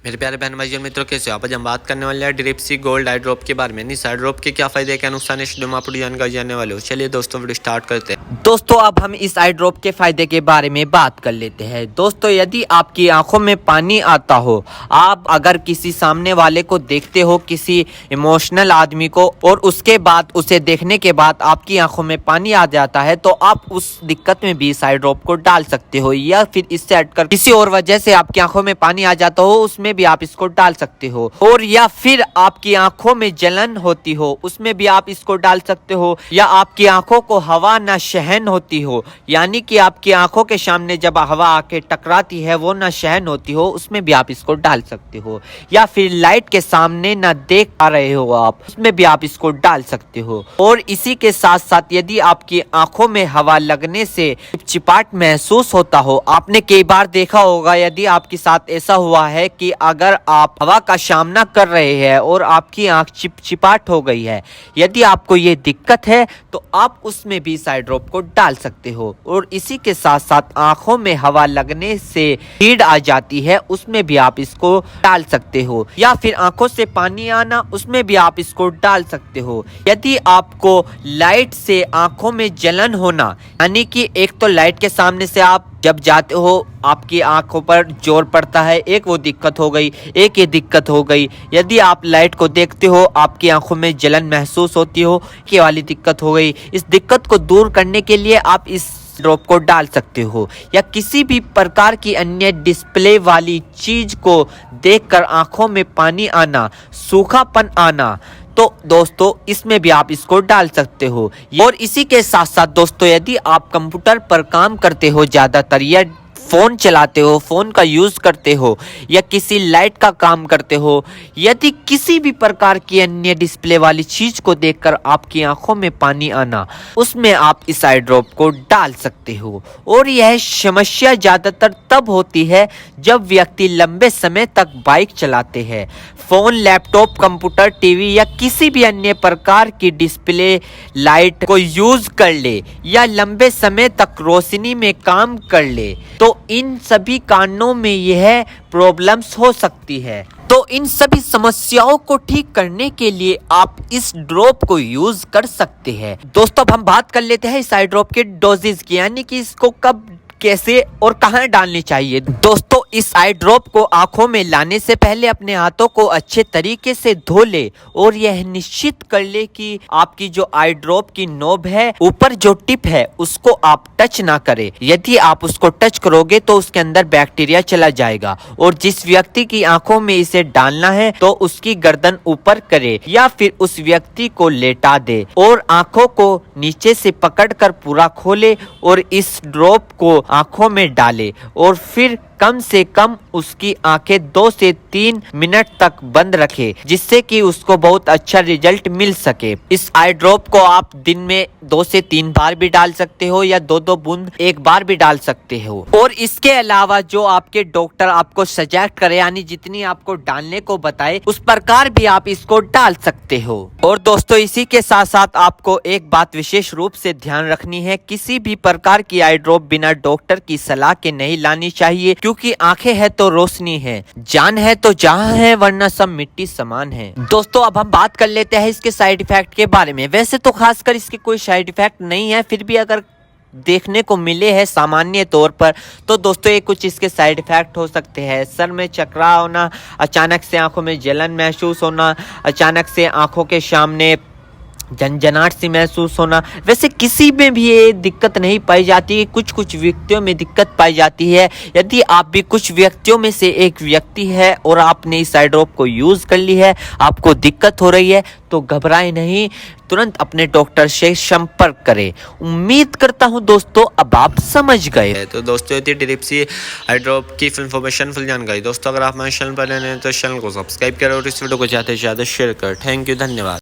मेरे प्यारे बहन भाई और मित्रों, कैसे हो आप? आज हम बात करने वाले हैं ड्रिप्सी गोल्ड आई ड्रॉप के बारे में। इस आई ड्रॉप के क्या फायदे क्या नुकसान है, इस वीडियो में आप जानकारी जानने वाले हो। चलिए दोस्तों, वीडियो स्टार्ट करते हैं। दोस्तों अब हम इस आई ड्रॉप के फायदे के बारे में बात कर लेते हैं। दोस्तों यदि आपकी आंखों में पानी आता हो, आप अगर किसी सामने वाले को देखते हो, किसी इमोशनल आदमी को, और उसके बाद उसे देखने के बाद आपकी आंखों में पानी आ जाता है, तो आप उस दिक्कत में भी इस आई ड्रॉप को डाल सकते हो। या फिर इससे हटकर किसी और वजह से आपकी आंखों में पानी आ जाता हो, उसमें भी आप इसको डाल सकते हो। और या फिर आपकी आंखों में जलन होती हो, उसमें भी आप इसको डाल सकते हो। या आपकी आंखों को हवा न सहन होती हो, यानी कि आपकी आंखों के सामने जब हवा आके टकराती है वो न सहन होती हो, उसमें भी आप इसको डाल सकते हो। या फिर लाइट के सामने न देख पा रहे हो आप, उसमें भी आप इसको डाल सकते हो। और इसी के साथ साथ यदि आपकी आंखों में हवा लगने से चिपचिपाहट महसूस होता हो, आपने कई बार देखा होगा, यदि आपके साथ ऐसा हुआ है कि अगर आप हवा का सामना कर रहे हैं और आपकी आंख चिपचिपाहट हो गई है, यदि आपको ये दिक्कत है तो आप उसमें भी इस आई ड्रॉप को डाल सकते हो। और इसी के साथ साथ आंखों में हवा लगने से हीट आ जाती है, उसमें भी आप इसको डाल सकते हो। या फिर आंखों से पानी आना, उसमें भी आप इसको डाल सकते हो। यदि आपको लाइट से आंखों में जलन होना, यानी कि एक तो लाइट के सामने से आप जब जाते हो आपकी आंखों पर जोर पड़ता है, एक वो दिक्कत हो गई, एक ये दिक्कत हो गई। यदि आप लाइट को देखते हो, आपकी आंखों में जलन महसूस होती हो, ये वाली दिक्कत हो गई। इस दिक्कत को दूर करने के लिए आप इस ड्रॉप को डाल सकते हो। या किसी भी प्रकार की अन्य डिस्प्ले वाली चीज को देखकर आंखों में पानी आना, सूखापन आना, तो दोस्तों इसमें भी आप इसको डाल सकते हो। और इसी के साथ साथ दोस्तों, यदि आप कंप्यूटर पर काम करते हो ज्यादातर, या फोन चलाते हो, फोन का यूज करते हो, या किसी लाइट का काम करते हो, यदि किसी भी प्रकार की अन्य डिस्प्ले वाली चीज को देखकर आपकी आंखों में पानी आना, उसमें आप इस आई ड्रॉप को डाल सकते हो। और यह समस्या ज्यादातर तब होती है जब व्यक्ति लंबे समय तक बाइक चलाते हैं, फोन, लैपटॉप, कंप्यूटर, टीवी या किसी भी अन्य प्रकार की डिस्प्ले लाइट को यूज कर ले, या लंबे समय तक रोशनी में काम कर ले, तो इन सभी कारणों में यह प्रॉब्लम्स हो सकती है। तो इन सभी समस्याओं को ठीक करने के लिए आप इस ड्रॉप को यूज कर सकते हैं। दोस्तों अब हम बात कर लेते हैं इस आई ड्रॉप के डोजेज की, यानी कि इसको कब, कैसे और कहां डालनी चाहिए। दोस्तों इस आई ड्रॉप को आंखों में लाने से पहले अपने हाथों को अच्छे तरीके से धो ले, और यह निश्चित कर ले कि आपकी जो आई ड्रॉप की नोब है, ऊपर जो टिप है, उसको आप टच ना करें। यदि आप उसको टच करोगे तो उसके अंदर बैक्टीरिया चला जाएगा। और जिस व्यक्ति की आंखों में इसे डालना है तो उसकी गर्दन ऊपर करे, या फिर उस व्यक्ति को लेटा दे और आंखों को नीचे से पकड़कर पूरा खोले और इस ड्रॉप को आंखों में डाले, और फिर कम से कम उसकी आंखें 2 से 3 मिनट तक बंद रखे, जिससे कि उसको बहुत अच्छा रिजल्ट मिल सके। इस आई ड्रॉप को आप दिन में 2 से 3 बार भी डाल सकते हो, या 2-2 बूंद एक बार भी डाल सकते हो। और इसके अलावा जो आपके डॉक्टर आपको सजेस्ट करे, यानी जितनी आपको डालने को बताए, उस प्रकार भी आप इसको डाल सकते हो। और दोस्तों इसी के साथ साथ आपको एक बात विशेष रूप से ध्यान रखनी है, किसी भी प्रकार की आई ड्रॉप बिना डॉक्टर की सलाह के नहीं लानी चाहिए, क्योंकि आंखें है तो रोशनी है, जान है तो जहां है, वरना सब मिट्टी समान है। दोस्तों अब हम बात कर लेते हैं इसके साइड इफेक्ट के बारे में। वैसे तो खासकर इसके कोई साइड इफेक्ट नहीं है, फिर भी अगर देखने को मिले हैं सामान्य तौर पर, तो दोस्तों ये कुछ इसके साइड इफेक्ट हो सकते हैं। सर में चकरा होना, अचानक से आंखों में जलन महसूस होना, अचानक से आंखों के सामने झंझनाहट सी महसूस होना। वैसे किसी में भी ये दिक्कत नहीं पाई जाती, कुछ कुछ व्यक्तियों में दिक्कत पाई जाती है। यदि आप भी कुछ व्यक्तियों में से एक व्यक्ति है और आपने इस आई ड्रॉप को यूज कर ली है, आपको दिक्कत हो रही है, तो घबराएं नहीं, तुरंत अपने डॉक्टर से संपर्क करें। उम्मीद करता हूं दोस्तों अब आप समझ गए। तो दोस्तों ये थी ड्रिप्सी आई ड्रॉप की फुल इन्फॉर्मेशन, फुल जानकारी। दोस्तों अगर आप हमारे चैनल पर नए हैं तो चैनल को सब्सक्राइब करें और इस वीडियो को ज़्यादा से ज़्यादा शेयर करें। थैंक यू, धन्यवाद।